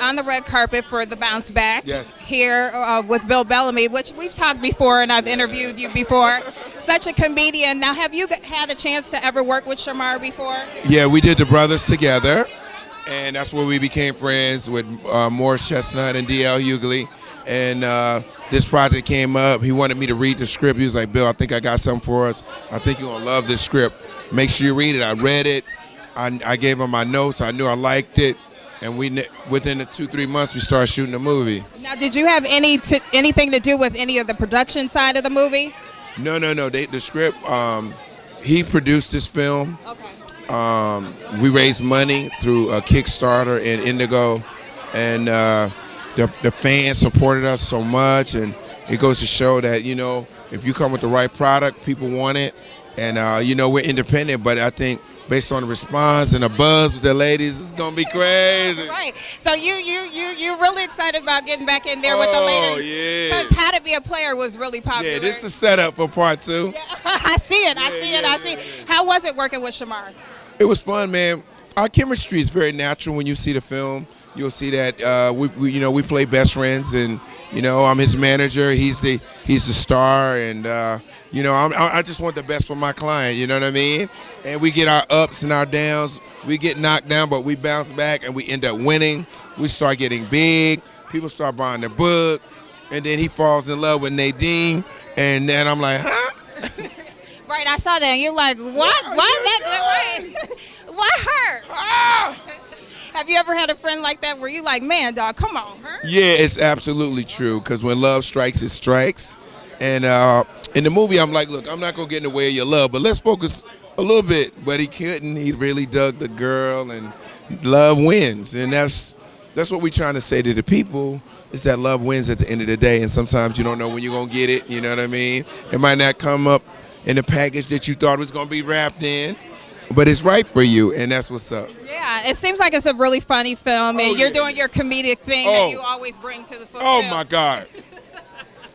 on the red carpet for the Bounce Back. Yes. Here with Bill Bellamy, which we've talked before, and I've interviewed you before. Such a comedian. Now, have you had a chance to ever work with Shemar before? Yeah, we did The Brothers together, and that's where we became friends with Morris Chestnut and D.L. Hughley. And this project came up. He wanted me to read the script. He was like, Bill, I think I got something for us. I think you're going to love this script. Make sure you read it. I read it. I gave him my notes. I knew I liked it. And within the 2-3 months, we started shooting the movie. Now, did you have anything to do with any of the production side of the movie? No. The script, he produced this film. Okay. We raised money through a Kickstarter and Indigo. And the fans supported us so much. And it goes to show that, if you come with the right product, people want it. And, we're independent, but I think based on the response and the buzz with the ladies, it's gonna be crazy. Right. So you're really excited about getting back in there with the ladies. Oh yeah. Because How to Be a Player was really popular. Yeah, this is the setup for part 2. Yeah. I see it. How was it working with Shemar? It was fun, man. Our chemistry is very natural when you see the film. You'll see that we play best friends, and I'm his manager. He's the star, and I just want the best for my client. You know what I mean? And we get our ups and our downs. We get knocked down, but we bounce back, and we end up winning. We start getting big. People start buying the book, and then he falls in love with Nadine, and then I'm like, huh? Right, I saw that. And you're like, what? Why her? Ah! Have you ever had a friend like that where you like, man, dog, come on, her? Yeah, it's absolutely true, because when love strikes, it strikes. And in the movie, I'm like, look, I'm not going to get in the way of your love, but let's focus a little bit. But he couldn't. He really dug the girl, and love wins. And that's what we're trying to say to the people, is that love wins at the end of the day. And sometimes you don't know when you're going to get it, you know what I mean? It might not come up in the package that you thought it was going to be wrapped in, but it's right for you, and that's what's up. Yeah, it seems like it's a really funny film, and you're doing your comedic thing that you always bring to the film. Oh, my God.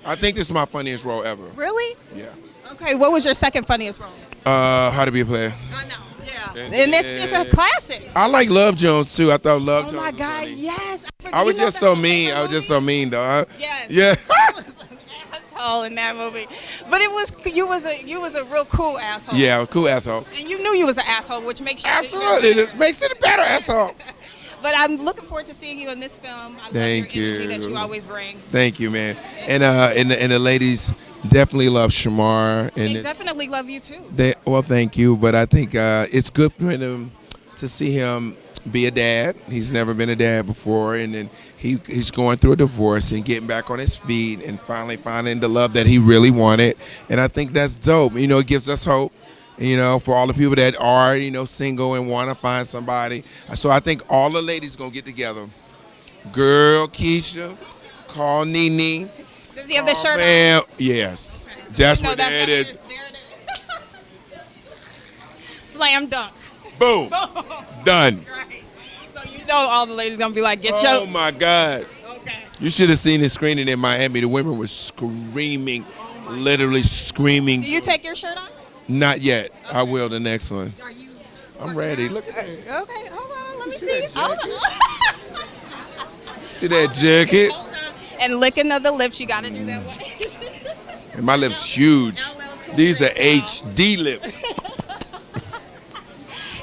I think this is my funniest role ever. Really? Yeah. Okay, what was your second funniest role? How to Be a Player. I know, yeah. And it's a classic. I like Love Jones, too. I thought Love Jones was Oh, my God, funny. yes. I was just so mean. I was just so mean, though. Yes. Yeah. You was an asshole in that movie. But you was a real cool asshole. Yeah, I was a cool asshole. And you knew you was an asshole, which makes you Absolutely. It makes it a better asshole. But I'm looking forward to seeing you in this film. I love your energy that you always bring. Thank you, man. And the ladies definitely love Shemar. And They definitely love you too. Well, thank you. But I think it's good for him to see him be a dad. He's never been a dad before, and then he's going through a divorce and getting back on his feet and finally finding the love that he really wanted. And I think that's dope. It gives us hope. For all the people that are, single and want to find somebody. So I think all the ladies going to get together. Girl, Keisha, call Nene. Does he have the shirt on? on? Yes. That's what that is. There it is. Slam dunk. Boom. Done. Right. So all the ladies going to be like, get your... Oh, my God. Okay. You should have seen the screening in Miami. The women were screaming, literally screaming. Do you take your shirt off? Not yet. Okay. I will the next one. Are you? I'm ready. Look at that. Okay, hold on. Let me see. See that jacket? Hold on. And licking of the lips, you got to do that way. And my lips huge. These are HD lips.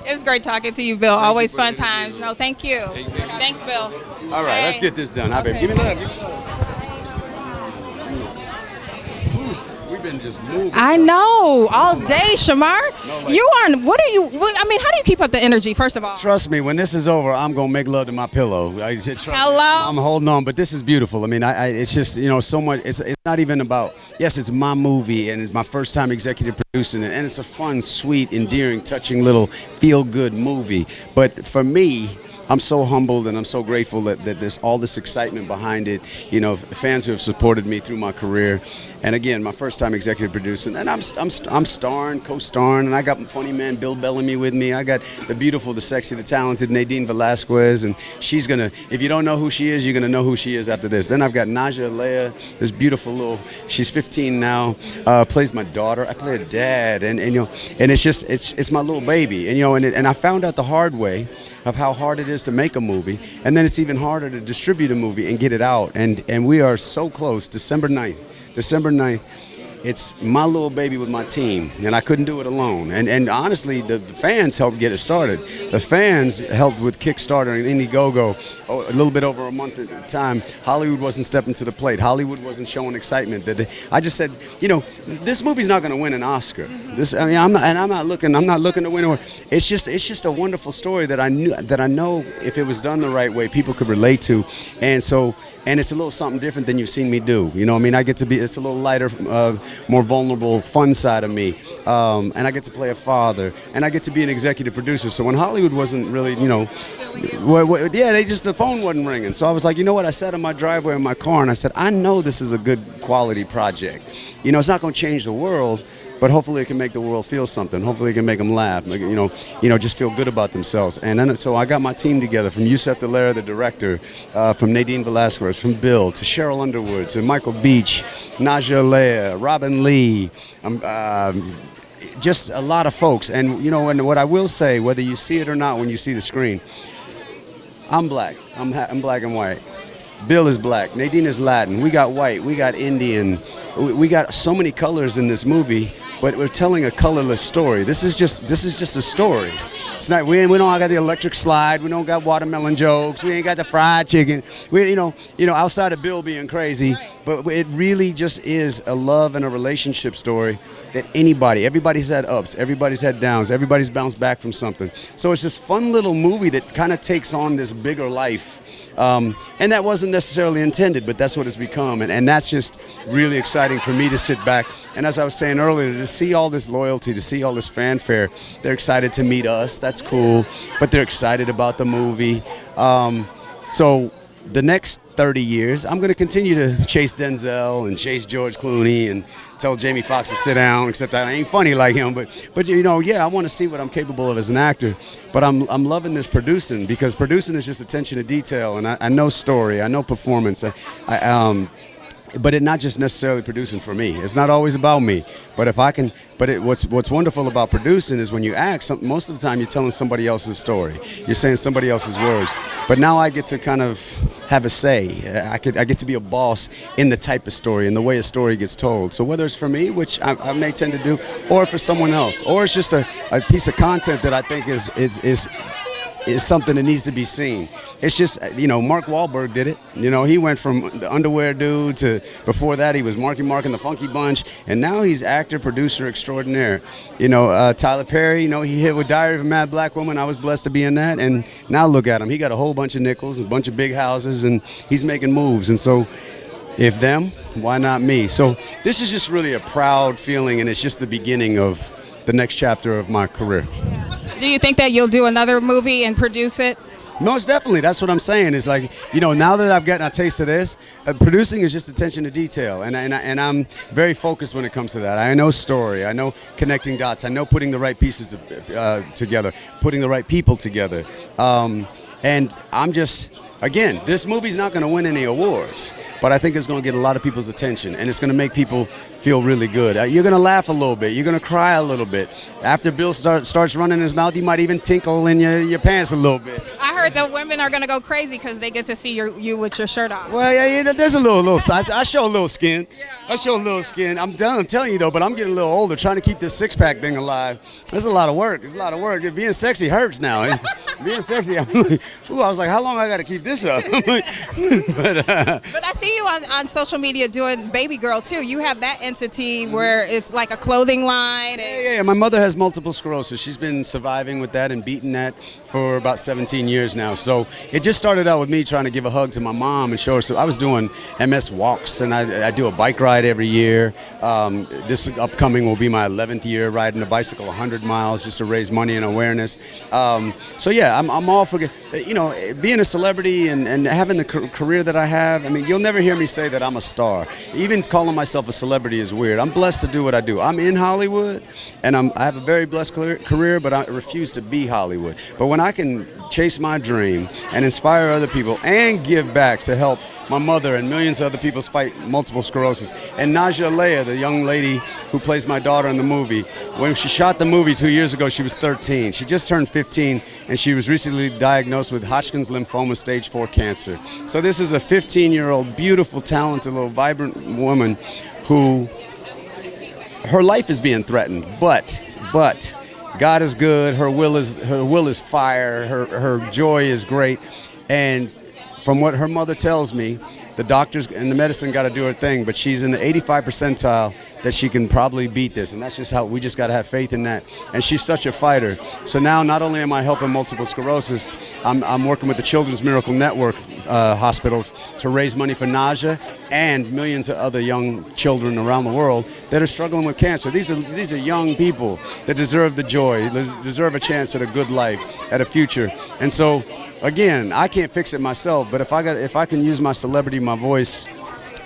It's great talking to you, Bill. Always fun times. No, thank you. Thanks, Bill. All right, let's get this done. Hi, baby. Give me love. Been just moving. I know, all day, Shemar. You aren't. How do you keep up the energy? First of all, trust me. When this is over, I'm gonna make love to my pillow. I said, hello. I'm holding on, but this is beautiful. It's just so much. It's not even about. Yes, it's my movie, and it's my first time executive producing it, and it's a fun, sweet, endearing, touching little feel-good movie. But for me, I'm so humbled and I'm so grateful that there's all this excitement behind it. Fans who have supported me through my career. And again, my first time executive producing, and I'm starring, co-starring, and I got funny man Bill Bellamy with me. I got the beautiful, the sexy, the talented Nadine Velasquez, and she's gonna. If you don't know who she is, you're gonna know who she is after this. Then I've got Naja Alea, this beautiful little. She's 15 now, plays my daughter. I play a dad, and it's my little baby, and I found out the hard way of how hard it is to make a movie, and then it's even harder to distribute a movie and get it out. And we are so close. December 9th. It's my little baby with my team, and I couldn't do it alone. And honestly, the fans helped get it started. The fans helped with Kickstarter and Indiegogo a little bit over a month at a time. Hollywood wasn't stepping to the plate. Hollywood wasn't showing excitement. I just said, this movie's not going to win an Oscar. I'm not looking to win. It's just a wonderful story that I know if it was done the right way, people could relate to, and it's a little something different than you've seen me do. I get to be. It's a little lighter. More vulnerable, fun side of me, and I get to play a father, and I get to be an executive producer. So when Hollywood wasn't really, the phone wasn't ringing. So I was like, you know what? I sat in my driveway in my car, and I said, I know this is a good quality project. It's not going to change the world, but hopefully it can make the world feel something. Hopefully it can make them laugh. Just feel good about themselves. And then so I got my team together, from Yusef Dallaire, the director, from Nadine Velasquez, from Bill, to Cheryl Underwood, to Michael Beach, Naja Leah, Robin Lee, just a lot of folks. And and what I will say, whether you see it or not, when you see the screen, I'm black. I'm black and white. Bill is black. Nadine is Latin. We got white. We got Indian. We got so many colors in this movie, but we're telling a colorless story. This is just a story. It's not. We don't got the electric slide. We don't got watermelon jokes. We ain't got the fried chicken. We outside of Bill being crazy, but it really just is a love and a relationship story that everybody's had ups, everybody's had downs, everybody's bounced back from something. So it's this fun little movie that kind of takes on this bigger life. And that wasn't necessarily intended, but that's what it's become. And that's just really exciting for me to sit back. And as I was saying earlier, to see all this loyalty, to see all this fanfare, they're excited to meet us. That's cool. But they're excited about the movie. So the next 30 years, I'm going to continue to chase Denzel and chase George Clooney and tell Jamie Foxx to sit down, except I ain't funny like him. But I want to see what I'm capable of as an actor. But I'm loving this producing, because producing is just attention to detail, and I know story, I know performance. But it's not just necessarily producing for me. It's not always about me. But if I can, what's wonderful about producing is when you act, most of the time you're telling somebody else's story. You're saying somebody else's words. But now I get to kind of have a say. I get to be a boss in the type of story and the way a story gets told. So whether it's for me, which I may tend to do, or for someone else, or it's just a piece of content that I think is something that needs to be seen. It's just, Mark Wahlberg did it. He went from the underwear dude to, before that, he was Marky Mark and the Funky Bunch, and now he's actor, producer extraordinaire. Tyler Perry, he hit with Diary of a Mad Black Woman. I was blessed to be in that, and now look at him. He got a whole bunch of nickels, a bunch of big houses, and he's making moves. And so, if them, why not me? So this is just really a proud feeling, and it's just the beginning of the next chapter of my career. Do you think that you'll do another movie and produce it? Most definitely. That's what I'm saying. It's like, now that I've gotten a taste of this, producing is just attention to detail. And I'm very focused when it comes to that. I know story. I know connecting dots. I know putting the right pieces together, putting the right people together. And I'm just... Again, this movie's not going to win any awards, but I think it's going to get a lot of people's attention, and it's going to make people feel really good. You're going to laugh a little bit. You're going to cry a little bit. After Bill starts running his mouth, you might even tinkle in your pants a little bit. I heard the women are going to go crazy because they get to see you with your shirt off. Well, yeah, there's a little side. I show a little skin. I show a little skin. I'm telling you, though, but I'm getting a little older, trying to keep this six-pack thing alive. There's a lot of work. It's a lot of work. Being sexy hurts now. Being sexy, I was like, how long I got to keep this up? But I see you on social media doing Baby Girl too. You have that entity where it's like a clothing line. Yeah. My mother has multiple sclerosis. She's been surviving with that and beating that for about 17 years now. So it just started out with me trying to give a hug to my mom and show her. So I was doing MS walks, and I do a bike ride every year. This upcoming will be my 11th year riding a bicycle 100 miles just to raise money and awareness. So yeah, I'm all for, being a celebrity and having the career that I have. I mean, you'll never hear me say that I'm a star. Even calling myself a celebrity is weird. I'm blessed to do what I do. I'm in Hollywood, and I have a very blessed career, but I refuse to be Hollywood. But when I can chase my dream and inspire other people and give back to help my mother and millions of other people fight multiple sclerosis. And Naja Leia, the young lady who plays my daughter in the movie, when she shot the movie 2 years ago, she was 13. She just turned 15, and she was recently diagnosed with Hodgkin's lymphoma stage 4 cancer. So this is a 15-year-old, beautiful, talented, little vibrant woman who, her life is being threatened, but God is good. Her will is fire. Her joy is great, and from what her mother tells me, the doctors and the medicine got to do her thing, but she's in the 85 percentile that she can probably beat this, and that's just how we just got to have faith in that. And she's such a fighter. So now, not only am I helping multiple sclerosis, I'm working with the Children's Miracle Network hospitals to raise money for Naja and millions of other young children around the world that are struggling with cancer. These are young people that deserve the joy, deserve a chance at a good life, at a future, and so. Again, I can't fix it myself, but if I can use my celebrity, my voice,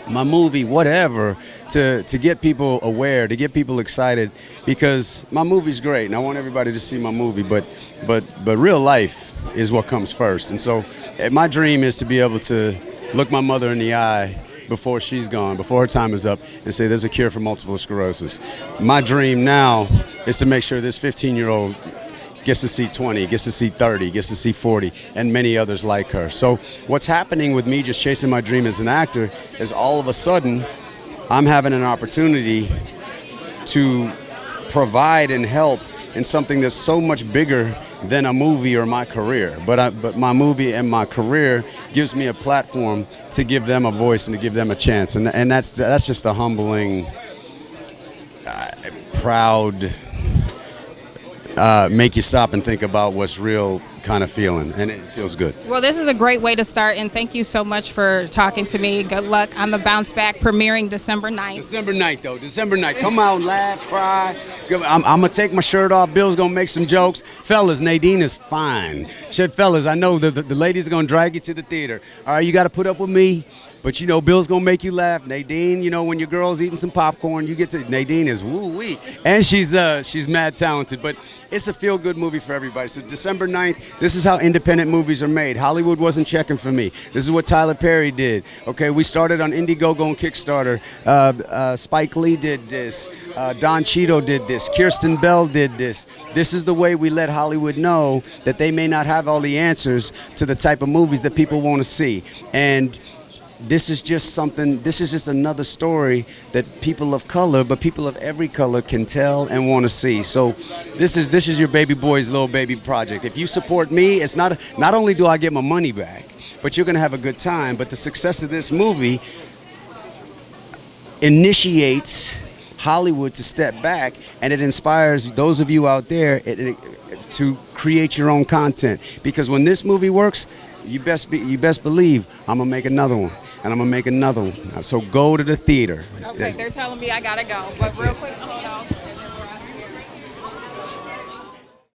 my movie, whatever, to get people aware, to get people excited, because my movie's great, and I want everybody to see my movie, but real life is what comes first. And so my dream is to be able to look my mother in the eye before she's gone, before her time is up, and say there's a cure for multiple sclerosis. My dream now is to make sure this 15-year-old gets to see 20, gets to see 30, gets to see 40, and many others like her. So what's happening with me just chasing my dream as an actor is all of a sudden I'm having an opportunity to provide and help in something that's so much bigger than a movie or my career. But my movie and my career gives me a platform to give them a voice and to give them a chance. And that's just a humbling, proud, make you stop and think about what's real kind of feeling, and it feels good. Well, this is a great way to start, and thank you so much for talking to me. Good luck on the Bounce Back, premiering December 9th. December 9th. Come out, laugh, cry. I'm going to take my shirt off. Bill's going to make some jokes. Fellas, Nadine is fine. Shit, fellas, I know the ladies are going to drag you to the theater. All right, you got to put up with me. But, you know, Bill's going to make you laugh. Nadine, you know, when your girl's eating some popcorn, you get to, Nadine is woo-wee. And she's mad talented. But it's a feel-good movie for everybody. So December 9th, this is how independent movies are made. Hollywood wasn't checking for me. This is what Tyler Perry did. Okay, we started on Indiegogo and Kickstarter. Spike Lee did this. Don Cheadle did this. Kirsten Bell did this. This is the way we let Hollywood know that they may not have all the answers to the type of movies that people want to see. And this is just another story that people of color, but people of every color can tell and want to see. So this is your baby boy's little baby project. If you support me, it's not only do I get my money back, but you're going to have a good time. But the success of this movie initiates Hollywood to step back, and it inspires those of you out there to create your own content. Because when this movie works, you best believe I'm gonna make another one, and I'm gonna make another one. So go to the theater. Okay, they're telling me I gotta go, but real quick, hold on.